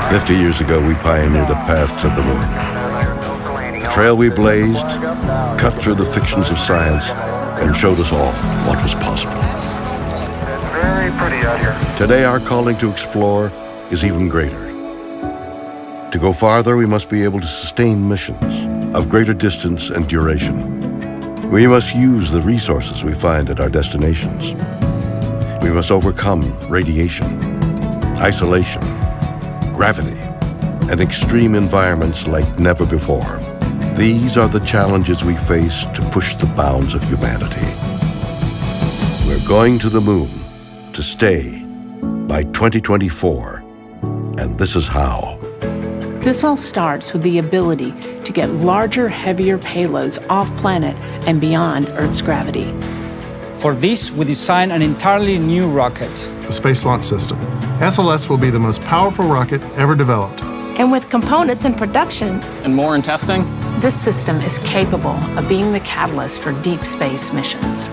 50 years ago, we pioneered a path to the moon. The trail we blazed cut through the fictions of science and showed us all what was possible. It's very pretty out here. Today, our calling to explore is even greater. To go farther, we must be able to sustain missions of greater distance and duration. We must use the resources we find at our destinations. We must overcome radiation, isolation, gravity, and extreme environments like never before. These are the challenges we face to push the bounds of humanity. We're going to the moon to stay by 2024, and this is how. This all starts with the ability to get larger, heavier payloads off-planet and beyond Earth's gravity. For this, we designed an entirely new rocket. The Space Launch System. SLS will be the most powerful rocket ever developed. And with components in production and more in testing, this system is capable of being the catalyst for deep space missions.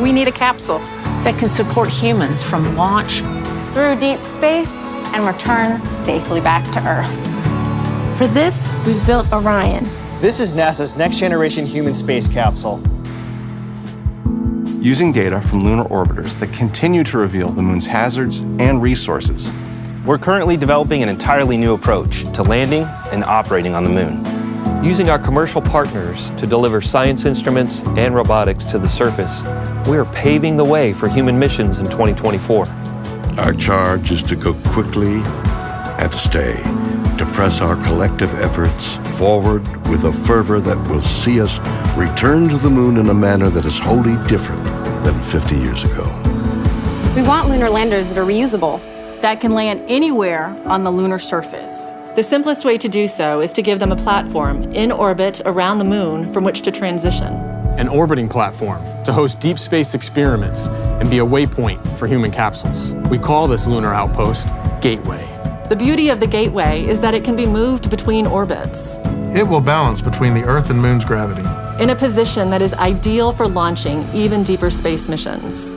we need a capsule that can support humans from launch through deep space and return safely back to Earth. For this, we've built Orion. This is NASA's next-generation human space capsule. Using data from lunar orbiters that continue to reveal the moon's hazards and resources, we're currently developing an entirely new approach to landing and operating on the moon. Using our commercial partners to deliver science instruments and robotics to the surface, we are paving the way for human missions in 2024. Our charge is to go quickly and to stay, to press our collective efforts forward with a fervor that will see us return to the moon in a manner that is wholly different than 50 years ago. We want lunar landers that are reusable, that can land anywhere on the lunar surface. The simplest way to do so is to give them a platform in orbit around the moon from which to transition. An orbiting platform to host deep space experiments and be a waypoint for human capsules. We call this lunar outpost Gateway. The beauty of the Gateway is that it can be moved between orbits. It will balance between the Earth and Moon's gravity, in a position that is ideal for launching even deeper space missions.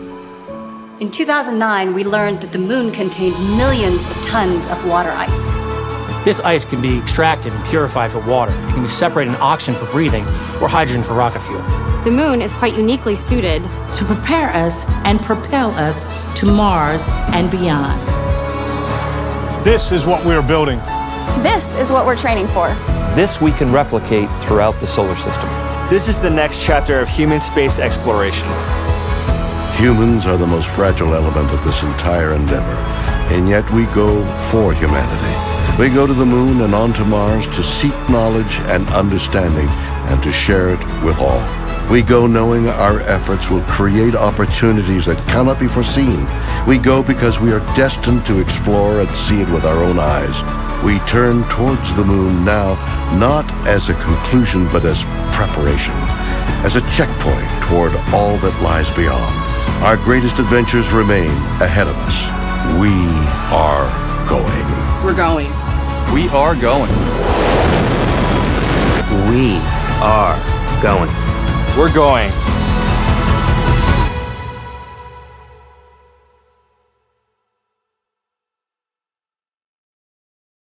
In 2009, we learned that the moon contains millions of tons of water ice. This ice can be extracted and purified for water. It can be separated in oxygen for breathing or hydrogen for rocket fuel. The moon is quite uniquely suited to prepare us and propel us to Mars and beyond. This is what we are building. This is what we're training for. This we can replicate throughout the solar system. This is the next chapter of human space exploration. Humans are the most fragile element of this entire endeavor, and yet we go for humanity. We go to the moon and on to Mars to seek knowledge and understanding and to share it with all. We go knowing our efforts will create opportunities that cannot be foreseen. We go because we are destined to explore and see it with our own eyes. We turn towards the moon now, not as a conclusion, but as preparation, as a checkpoint toward all that lies beyond. Our greatest adventures remain ahead of us. We are going. We're going. We are going. We are going. We're going.